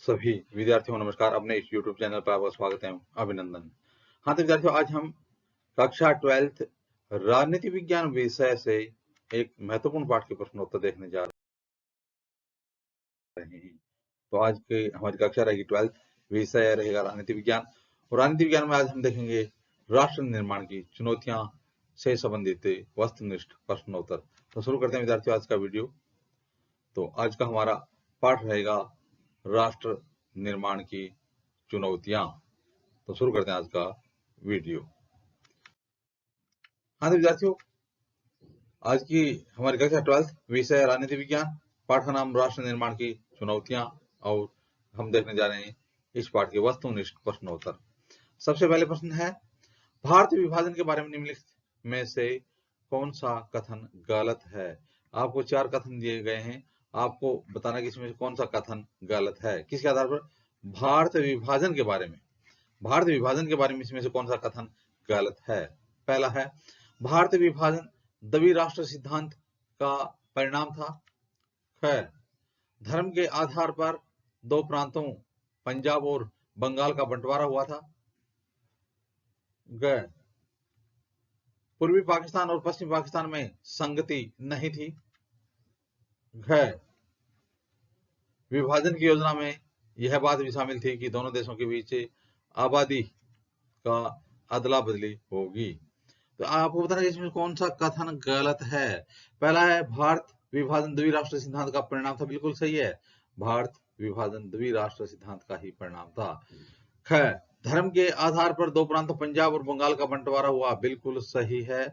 सभी विद्यार्थियों को नमस्कार। अपने इस YouTube चैनल पर आपका स्वागत है, अभिनंदन। हाँ तो विद्यार्थियों, आज हम कक्षा 12th राजनीति विज्ञान विषय से एक महत्वपूर्ण पाठ के प्रश्नोत्तर देखने जा रहे हैं। तो आज की हमारी कक्षा रहेगी 12th, विषय रहेगा राजनीति विज्ञान। और राजनीति विज्ञान में आज हम देखेंगे राष्ट्र निर्माण की चुनौतियां से संबंधित वस्तुनिष्ठ प्रश्नोत्तर। तो शुरू करते हैं विद्यार्थियों आज का वीडियो। तो आज का हमारा पाठ रहेगा राष्ट्र निर्माण की चुनौतियां। तो शुरू करते हैं आज का वीडियो। हाँ तो विद्यार्थियों, आज की हमारी कक्षा 12th विषय राजनीति विज्ञान, पाठ का नाम राष्ट्र निर्माण की चुनौतियां, और हम देखने जा रहे हैं इस पाठ के वस्तुनिष्ठ प्रश्नोत्तर। सबसे पहले प्रश्न है, भारत विभाजन के बारे में निम्नलिखित में से कौन सा कथन गलत है। आपको 4 कथन दिए गए हैं, आपको बताना कि इसमें से कौन सा कथन गलत है। किसके आधार पर? भारत विभाजन के बारे में। भारत विभाजन के बारे में इसमें से कौन सा कथन गलत है। पहला है, भारत विभाजन द्विराष्ट्र सिद्धांत का परिणाम था। है, धर्म के आधार पर 2 प्रांतों पंजाब और बंगाल का बंटवारा हुआ था। ग, पूर्वी पाकिस्तान और पश्चिमी पाकिस्तान में संगति नहीं थी। घ, विभाजन की योजना में यह बात भी शामिल थी कि दोनों देशों के बीच आबादी का अदला बदली होगी। तो आपको बताना है इसमें कौन सा कथन गलत है। पहला है, भारत विभाजन द्विराष्ट्र सिद्धांत का परिणाम था। बिल्कुल सही है, भारत विभाजन द्विराष्ट्र सिद्धांत का ही परिणाम था। ख, धर्म के आधार पर 2 प्रांतों पंजाब और बंगाल का बंटवारा हुआ। बिल्कुल सही है,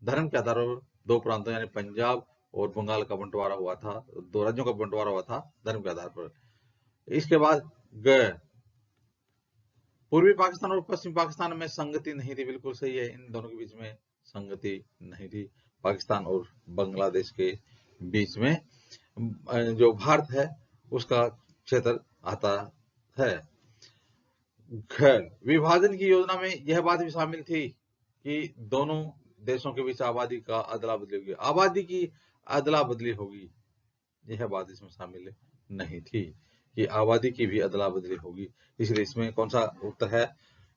धर्म के आधार पर 2 प्रांतों यानी पंजाब और बंगाल का बंटवारा हुआ था, 2 राज्यों का बंटवारा हुआ था धर्म के आधार पर। इसके बाद ग, पूर्वी पाकिस्तान और पश्चिमी पाकिस्तान में संगति नहीं थी। बिल्कुल सही है, इन दोनों के बीच में संगति नहीं थी। पाकिस्तान और बांग्लादेश के बीच में जो भारत है उसका क्षेत्र आता है। विभाजन की योजना में यह बात भी शामिल थी कि दोनों देशों के बीच आबादी का अदला बदली होगी। आबादी की अदला बदली होगी, यह बात इसमें शामिल नहीं थी कि आबादी की भी अदला बदली होगी। इसलिए इसमें कौन सा उत्तर है,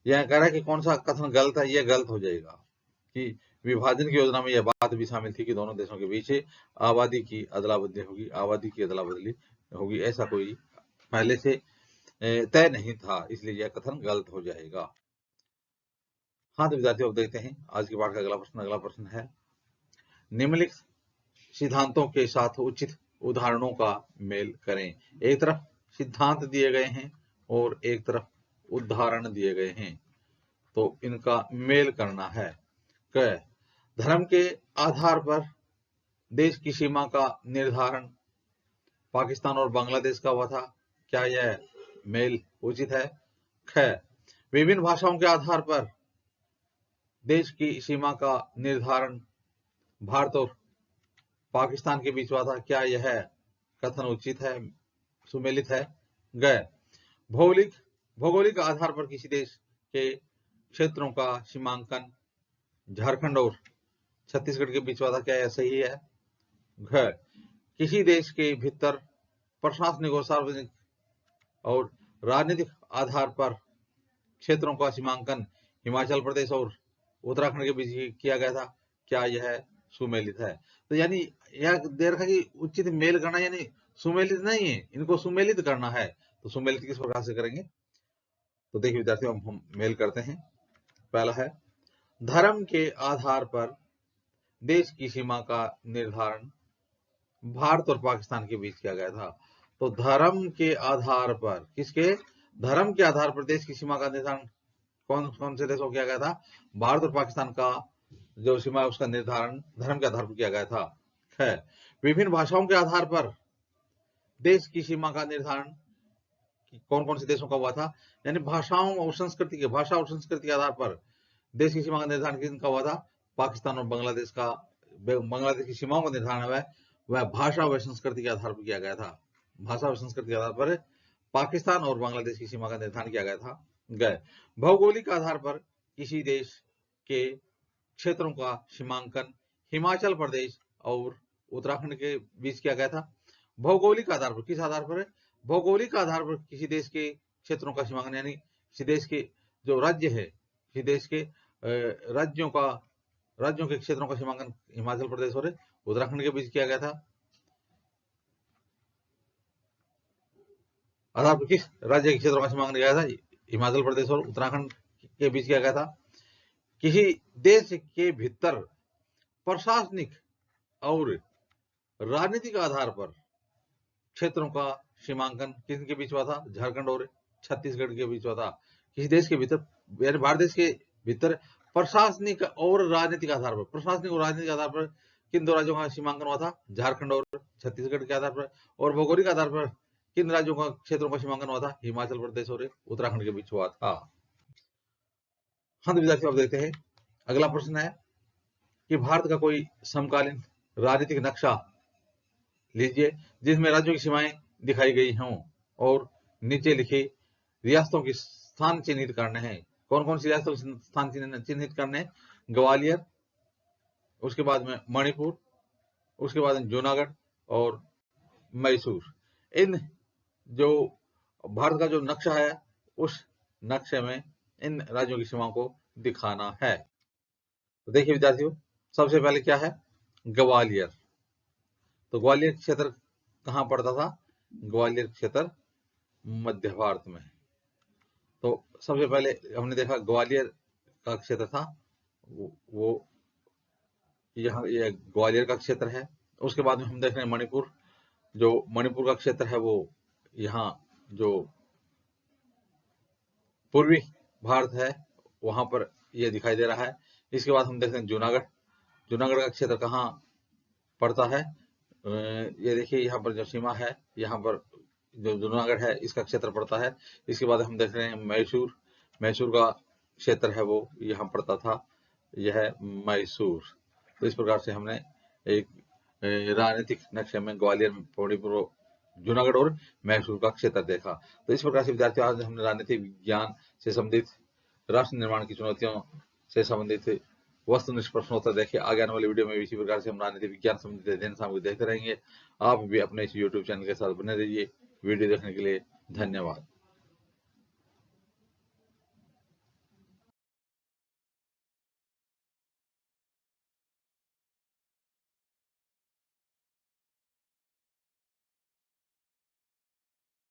यह कह रहा है कि कौन सा कथन गलत है। यह गलत हो जाएगा कि विभाजन की योजना में यह बात भी शामिल थी कि दोनों देशों के बीच आबादी की अदला बदली होगी। आबादी की अदला बदली होगी ऐसा कोई पहले से तय नहीं था, इसलिए यह कथन गलत हो जाएगा। हाँ तो विद्यार्थियों, अब देखते हैं आज के पाठ का अगला प्रश्न। अगला प्रश्न है, निम्नलिखित सिद्धांतों के साथ उचित उदाहरणों का मेल करें। एक तरफ सिद्धांत दिए गए हैं और एक तरफ उदाहरण दिए गए हैं, तो इनका मेल करना है। क, धर्म के आधार पर देश की सीमा का निर्धारण पाकिस्तान और बांग्लादेश का हुआ था। क्या यह मेल उचित है? ख, विभिन्न भाषाओं के आधार पर देश की सीमा का निर्धारण भारत और पाकिस्तान के बीच हुआ था। क्या यह कथन उचित है, सुमेलित है? ग, भौगोलिक आधार पर किसी देश के क्षेत्रों का सीमांकन झारखंड और छत्तीसगढ़ के बीच हुआ था। क्या यह सही है? घ, किसी देश के भीतर प्रशासनिक और सार्वजनिक और राजनीतिक आधार पर क्षेत्रों का सीमांकन हिमाचल प्रदेश और उत्तराखंड के बीच किया गया था। क्या यह सुमेलित है? तो यानी यह दे रखा कि उचित मेल करना, यानी सुमेलित नहीं है, इनको सुमेलित करना है। तो सुमेलित किस प्रकार से करेंगे? तो देखिए विद्यार्थियों, हम मेल करते हैं। पहला है, धर्म के आधार पर देश की सीमा का निर्धारण भारत और पाकिस्तान के बीच किया गया था। तो धर्म के आधार पर, किसके? धर्म के आधार पर देश की सीमा का निर्धारण कौन कौन से देशों किया गया था? भारत और पाकिस्तान का जो सीमा है उसका निर्धारण धर्म के आधार पर किया गया था। है, विभिन्न भाषाओं के आधार पर देश की सीमा का निर्धारण कौन कौन से देशों का हुआ था? यानी भाषाओं और संस्कृति के आधार पर देश की सीमा का निर्धारण किसका हुआ था? पाकिस्तान और बांग्लादेश का। बांग्लादेश की सीमाओं का निर्धारण है वह भाषा व संस्कृति के आधार पर किया गया था। भाषा और संस्कृति के आधार पर पाकिस्तान और बांग्लादेश की सीमा का निर्धारण किया गया था। गए, भौगोलिक आधार पर किसी देश के क्षेत्रों का सीमांकन हिमाचल प्रदेश और उत्तराखंड के बीच किया गया था। भौगोलिक आधार पर, किस आधार पर? भौगोलिक आधार पर किसी देश के क्षेत्रों का सीमांकन, यानी किसी देश के जो राज्य है, किसी देश के राज्यों के क्षेत्रों का सीमांकन हिमाचल प्रदेश और उत्तराखंड के बीच किया गया था। आधार पर किस राज्य के क्षेत्रों का सीमांकन किया गया था? हिमाचल प्रदेश और उत्तराखंड के बीच किया गया था। किसी देश के भीतर प्रशासनिक और राजनीतिक आधार पर क्षेत्रों का सीमांकन किसके बीच हुआ था? झारखंड और छत्तीसगढ़ के बीच हुआ था। किसी देश के भीतर, यानी भारत देश के भीतर प्रशासनिक और राजनीतिक आधार पर किन दो राज्यों का सीमांकन हुआ था? झारखंड और छत्तीसगढ़ के आधार पर। और भौगोलिक आधार पर किन राज्यों का क्षेत्रों का सीमांकन हुआ था? हिमाचल प्रदेश और उत्तराखंड के बीच हुआ था। हाँ, तो विद्यार्थियों, आप देखते हैं अगला प्रश्न है कि भारत का कोई समकालीन राजनीतिक नक्शा लीजिए जिसमें राज्यों की सीमाएं दिखाई गई हों और नीचे लिखी रियासतों की स्थान चिन्हित करने हैं। कौन कौन सी रियासतों के स्थान चिन्हित करने हैं? ग्वालियर, उसके बाद में मणिपुर, उसके बाद में जूनागढ़ और मैसूर। इन जो भारत का जो नक्शा है, उस नक्शे में इन राज्यों की सीमाओं को दिखाना है। तो देखिए विद्यार्थियों, सबसे पहले क्या है? ग्वालियर। तो ग्वालियर क्षेत्र कहाँ पड़ता था? ग्वालियर क्षेत्र मध्य भारत में। तो सबसे पहले हमने देखा ग्वालियर का क्षेत्र था, वो यहाँ ये ग्वालियर का क्षेत्र है। उसके बाद में हम देख रहे हैं मणिपुर। जो मणिपुर का क्षेत्र है वो यहाँ जो पूर्वी भारत है वहां पर ये दिखाई दे रहा है। इसके बाद हम देखते हैं जूनागढ़। जूनागढ़ का क्षेत्र कहाँ पड़ता है? ये देखिए यहाँ पर जो सीमा है, यहाँ पर जो जूनागढ़ है इसका क्षेत्र पड़ता है। इसके बाद हम देख रहे हैं मैसूर। मैसूर का क्षेत्र है वो यहाँ पड़ता था, यह है मैसूर। तो इस प्रकार से हमने एक राजनीतिक नक्शे में ग्वालियर, मणिपुर, जूनागढ़ और मैसूर का क्षेत्र देखा। तो इस प्रकार से विद्यार्थियों, आज हमने राजनीतिक विज्ञान से संबंधित राष्ट्र निर्माण की चुनौतियों से संबंधित वस्तुनिष्ठ प्रश्नोत्तर देखे। आगे आने वाले वीडियो में इसी प्रकार से हम राजनीतिक विज्ञान संबंधित अध्ययन सामग्री देखते रहेंगे। आप भी अपने इस YouTube चैनल के साथ बने रहिए। वीडियो देखने के लिए धन्यवाद।